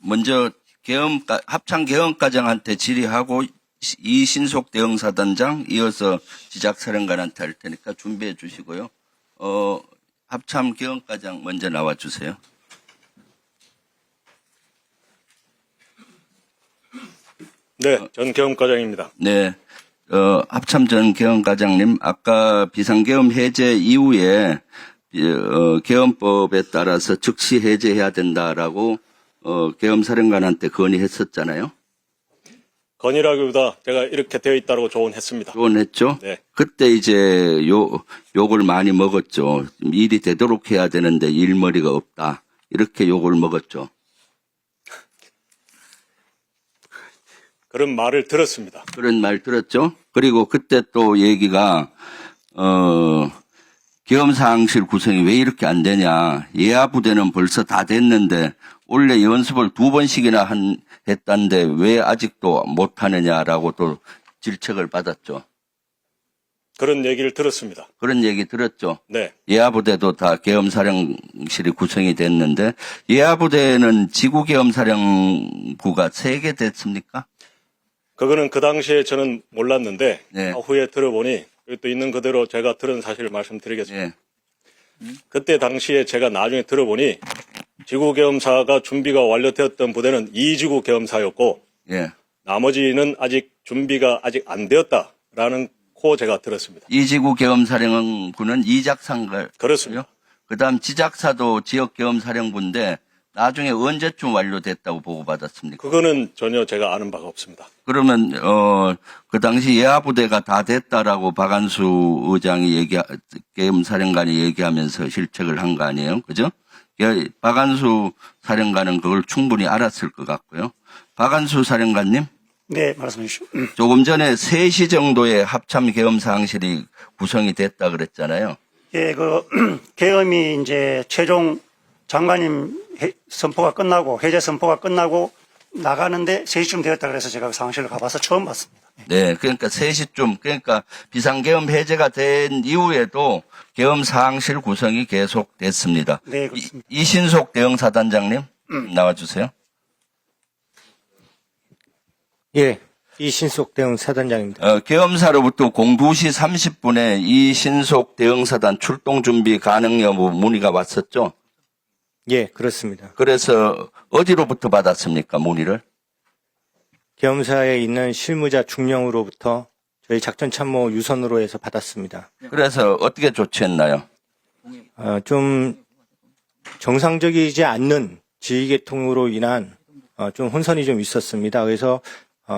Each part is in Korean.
먼저 합참 계엄과장한테 질의하고 이신속 대응사단장 이어서 지작사령관한테 할 테니까 준비해 주시고요. 합참 계엄과장 먼저 나와 주세요. 네, 전 계엄과장입니다. 네. 합참 전 계엄과장님, 아까 비상계엄 해제 이후에 계엄법에 따라서 즉시 해제해야 된다라고 계엄사령관한테 건의했었잖아요. 건의라기보다 제가 이렇게 되어 있다고 조언했습니다. 조언했죠? 네. 그때 이제 욕을 많이 먹었죠. 일이 되도록 해야 되는데 일머리가 없다. 이렇게 욕을 먹었죠. 그런 말을 들었습니다. 그런 말 들었죠? 그리고 그때 또 얘기가, 계엄사항실 구성이 왜 이렇게 안 되냐. 예하부대는 벌써 다 됐는데, 원래 연습을 2번씩이나 했다는데 왜 아직도 못하느냐라고 또 질책을 받았죠. 그런 얘기를 들었습니다. 그런 얘기 들었죠. 네. 예하부대도 다 계엄사령실이 구성이 됐는데, 예하부대는 지구계엄사령부가 3개 됐습니까? 그거는 그 당시에 저는 몰랐는데 네. 후에 들어보니 또 있는 그대로 제가 들은 사실을 말씀드리겠습니다. 예. 그때 당시에 제가 나중에 들어보니 지구계엄사가 준비가 완료되었던 부대는 이지구계엄사였고 예. 나머지는 아직 준비가 아직 안 되었다라는 코 제가 들었습니다. 이지구 계엄사령부는 이작상가. 그렇습니다. 그 다음 지작사도 지역계엄사령부인데 나중에 언제쯤 완료됐다고 보고받았습니까? 그거는 전혀 제가 아는 바가 없습니다. 그러면, 그 당시 예하부대가 다 됐다라고 박안수 의장이 계엄사령관이 얘기하면서 실책을 한 거 아니에요? 그죠? 박안수 사령관은 그걸 충분히 알았을 것 같고요. 박안수 사령관님? 네, 말씀해 주시오. 조금 전에 3시 정도에 합참 계엄사항실이 구성이 됐다 그랬잖아요. 예, 계엄이 이제 최종 장관님 선포가 끝나고, 해제 선포가 끝나고 나가는데 3시쯤 되었다 그래서 제가 상황실을 가봐서 처음 봤습니다. 네, 그러니까 3시쯤, 그러니까 비상계엄 해제가 된 이후에도 계엄사항실 구성이 계속됐습니다. 네, 그렇습니다. 이신속 대응사단장님 나와주세요. 예, 이신속 대응 사단장입니다. 계엄사로부터 02시 30분에 이신속 대응사단 출동 준비 가능 여부 문의가 왔었죠. 예, 그렇습니다. 그래서 어디로부터 받았습니까, 문의를? 계엄사에 있는 실무자 중령으로부터 저희 작전참모 유선으로 해서 받았습니다. 그래서 어떻게 조치했나요? 좀 정상적이지 않는 지휘계통으로 인한 좀 혼선이 좀 있었습니다. 그래서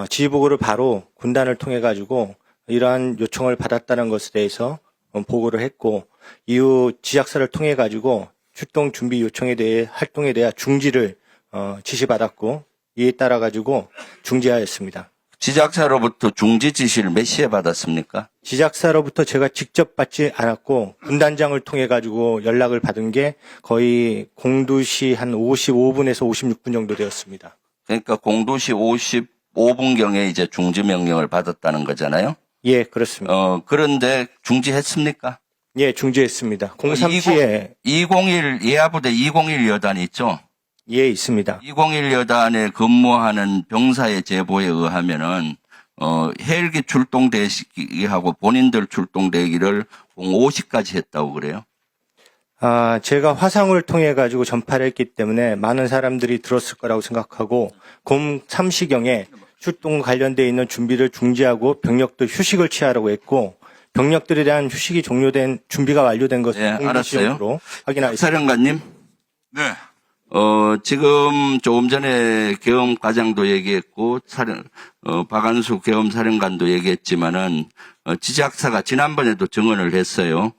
지휘보고를 바로 군단을 통해 가지고 이러한 요청을 받았다는 것에 대해서 보고를 했고, 이후 지작사를 통해 가지고 출동 준비 요청에 대해 활동에 대한 중지를 지시받았고, 이에 따라 가지고 중지하였습니다. 지작사로부터 중지 지시를 몇 시에 받았습니까? 지작사로부터 제가 직접 받지 않았고 군단장을 통해 가지고 연락을 받은 게 거의 02시 한 55분에서 56분 정도 되었습니다. 그러니까 02시 55분경에 이제 중지 명령을 받았다는 거잖아요. 예, 그렇습니다. 그런데 중지했습니까? 예, 중지했습니다. 03시에 201 예하부대 201 여단이 있죠. 예, 있습니다. 201 여단에 근무하는 병사의 제보에 의하면은 헬기 출동 대기하고 본인들 출동 대기를 05시까지 했다고 그래요. 제가 화상을 통해 가지고 전파를 했기 때문에 많은 사람들이 들었을 거라고 생각하고 03시경에 출동 관련돼 있는 준비를 중지하고 병력도 휴식을 취하라고 했고, 병력들에 대한 휴식이 종료된 준비가 완료된 것을 네, 알았어요. 확인하였습니다. 사령관님. 네. 지금 조금 전에 계엄과장도 얘기했고, 박안수 계엄사령관도 얘기했지만은, 지작사가 지난번에도 증언을 했어요.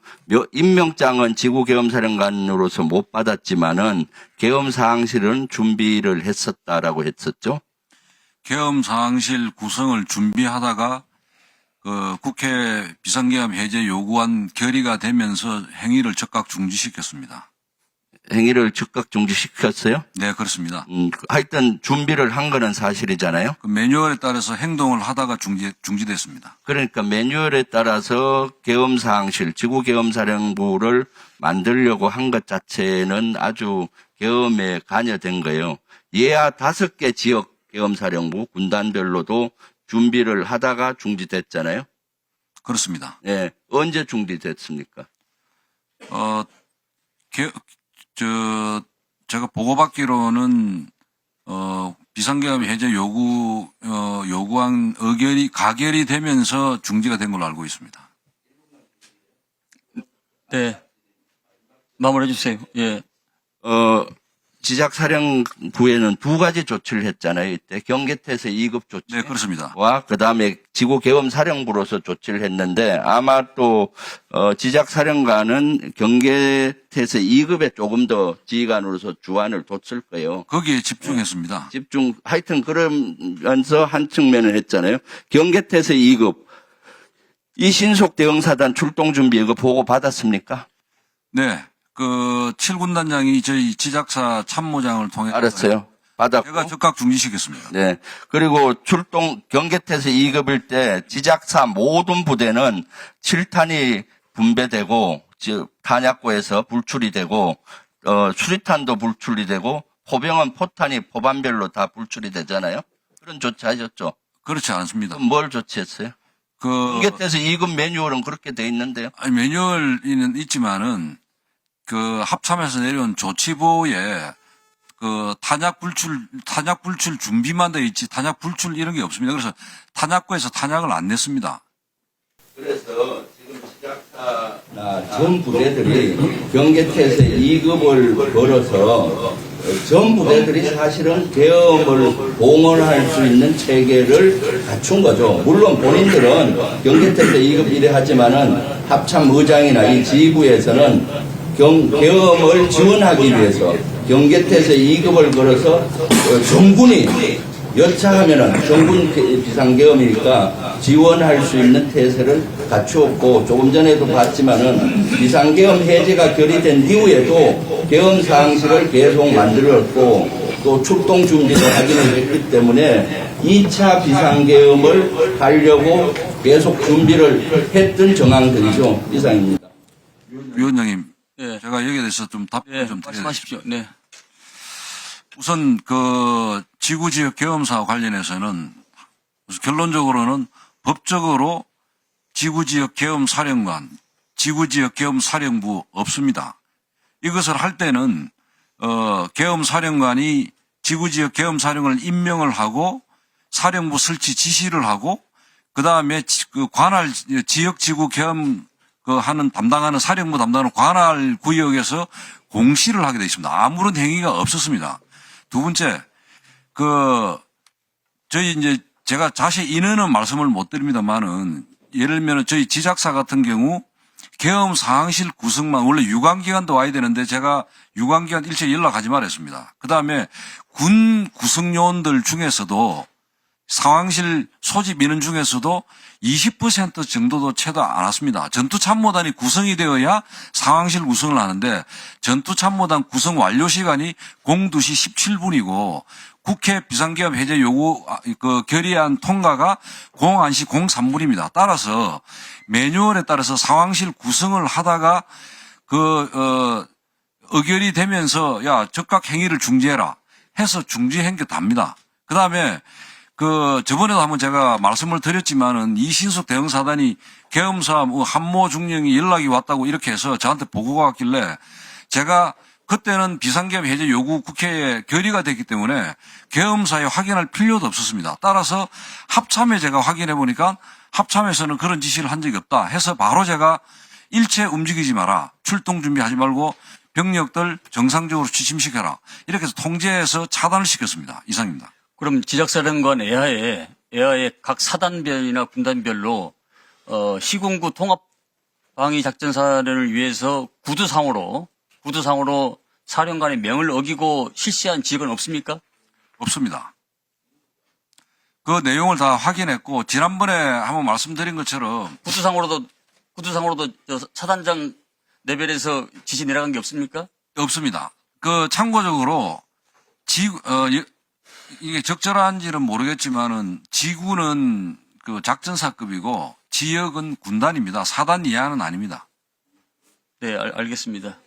임명장은 지구계엄사령관으로서 못 받았지만은, 계엄사항실은 준비를 했었다라고 했었죠. 계엄사항실 구성을 준비하다가 국회 비상계엄 해제 요구안 결의가 되면서 행위를 즉각 중지시켰습니다. 행위를 즉각 중지시켰어요? 네, 그렇습니다. 하여튼 준비를 한 거는 사실이잖아요. 그 매뉴얼에 따라서 행동을 하다가 중지됐습니다. 그러니까 매뉴얼에 따라서 계엄사항실, 지구계엄사령부를 만들려고 한 것 자체는 아주 계엄에 관여된 거예요. 예하 5개 지역 계엄사령부 군단별로도 준비를 하다가 중지됐잖아요. 그렇습니다. 예. 언제 중지됐습니까? 제가 보고받기로는 비상계엄 해제 요구한 가결이 되면서 중지가 된 걸로 알고 있습니다. 네. 마무리해 주세요. 예. 지작사령부에는 2가지 조치를 했잖아요. 이때 경계태세 2급 조치. 네, 그렇습니다. 와, 그 다음에 지구계엄사령부로서 조치를 했는데 아마 또, 지작사령관은 경계태세 2급에 조금 더 지휘관으로서 주안을 뒀을 거예요. 거기에 집중했습니다. 하여튼 그러면서 한 측면을 했잖아요. 경계태세 2급. 이 신속 대응사단 출동 준비 이거 보고 받았습니까? 네. 7군단장이 저희 지작사 참모장을 통해 알았어요. 받았고. 제가 즉각 중지시켰습니다. 네. 그리고 경계태세 2급일 때 지작사 모든 부대는 7탄이 분배되고, 즉, 탄약고에서 불출이 되고, 수리탄도 불출이 되고, 포병은 포탄이 포반별로 다 불출이 되잖아요. 그런 조치하셨죠? 그렇지 않습니다. 그럼 뭘 조치했어요? 경계태세 2급 매뉴얼은 그렇게 돼 있는데요. 아니, 매뉴얼은 있지만은 합참에서 내려온 조치보에 탄약 불출 준비만 돼 있지 탄약 불출 이런 게 없습니다. 그래서 탄약고에서 탄약을 안 냈습니다. 그래서 지금 지작사나 전 부대들이 경계태세 2급을 걸어서 전 부대들이 사실은 계엄을 봉헌할 수 있는 체계를 갖춘 거죠. 물론 본인들은 경계태세 2급 이래 하지만은 합참 의장이나 이 지휘부에서는 계엄을 지원하기 위해서 경계태세 2급을 걸어서 정군이 여차하면은 정군 비상계엄이니까 지원할 수 있는 태세를 갖추었고 조금 전에도 봤지만은 비상계엄 해제가 결의된 이후에도 계엄 상식을 계속 만들었고 또 출동 준비도 하기는 했기 때문에 2차 비상계엄을 하려고 계속 준비를 했던 정황들이죠. 이상입니다. 위원장님. 예. 제가 여기에 대해서 좀 답변을 예. 좀 드려야 말씀하십시오. 네. 우선 지구지역 계엄사와 관련해서는 결론적으로는 법적으로 지구지역 계엄사령관, 지구지역 계엄사령부 없습니다. 이것을 할 때는 계엄사령관이 지구지역 계엄사령을 임명을 하고 사령부 설치 지시를 하고 그 다음에 관할 지역지구 계엄 담당하는 사령부 담당하는 관할 구역에서 공시를 하게 되어 있습니다. 아무런 행위가 없었습니다. 두 번째, 저희 제가 자세히 인원은 말씀을 못 드립니다만은 예를 들면 저희 지작사 같은 경우 계엄 상황실 구성만 원래 유관기관도 와야 되는데 제가 유관기관 일체 연락하지 말았습니다. 그 다음에 군 구성요원들 중에서도 상황실 소집 인원 중에서도 20% 정도도 채도 안 왔습니다. 전투참모단이 구성이 되어야 상황실 구성을 하는데 전투참모단 구성 완료 시간이 02시 17분이고 국회 비상계엄 해제 요구 결의안 통과가 01시 03분입니다. 따라서 매뉴얼에 따라서 상황실 구성을 하다가 의결이 되면서 즉각 행위를 중지해라 해서 중지한 게 답니다. 그 다음에 저번에도 한번 제가 말씀을 드렸지만은 이 신속 대응사단이 계엄사 한모 중령이 연락이 왔다고 이렇게 해서 저한테 보고가 왔길래 제가 그때는 비상계엄 해제 요구 국회에 결의가 됐기 때문에 계엄사에 확인할 필요도 없었습니다. 따라서 합참에 제가 확인해 보니까 합참에서는 그런 지시를 한 적이 없다 해서 바로 제가 일체 움직이지 마라. 출동 준비하지 말고 병력들 정상적으로 취침시켜라. 이렇게 해서 통제해서 차단을 시켰습니다. 이상입니다. 그럼 지작사령관 애하에 각 사단별이나 군단별로 시군구 통합 방위 작전 사령을 위해서 구두상으로 사령관의 명을 어기고 실시한 지역은 없습니까? 없습니다. 그 내용을 다 확인했고 지난번에 한번 말씀드린 것처럼 구두상으로도 사단장 레벨에서 지시 내려간 게 없습니까? 없습니다. 참고적으로 이게 적절한지는 모르겠지만은 지구는 작전사급이고 지역은 군단입니다. 사단 이하는 아닙니다. 네, 알겠습니다.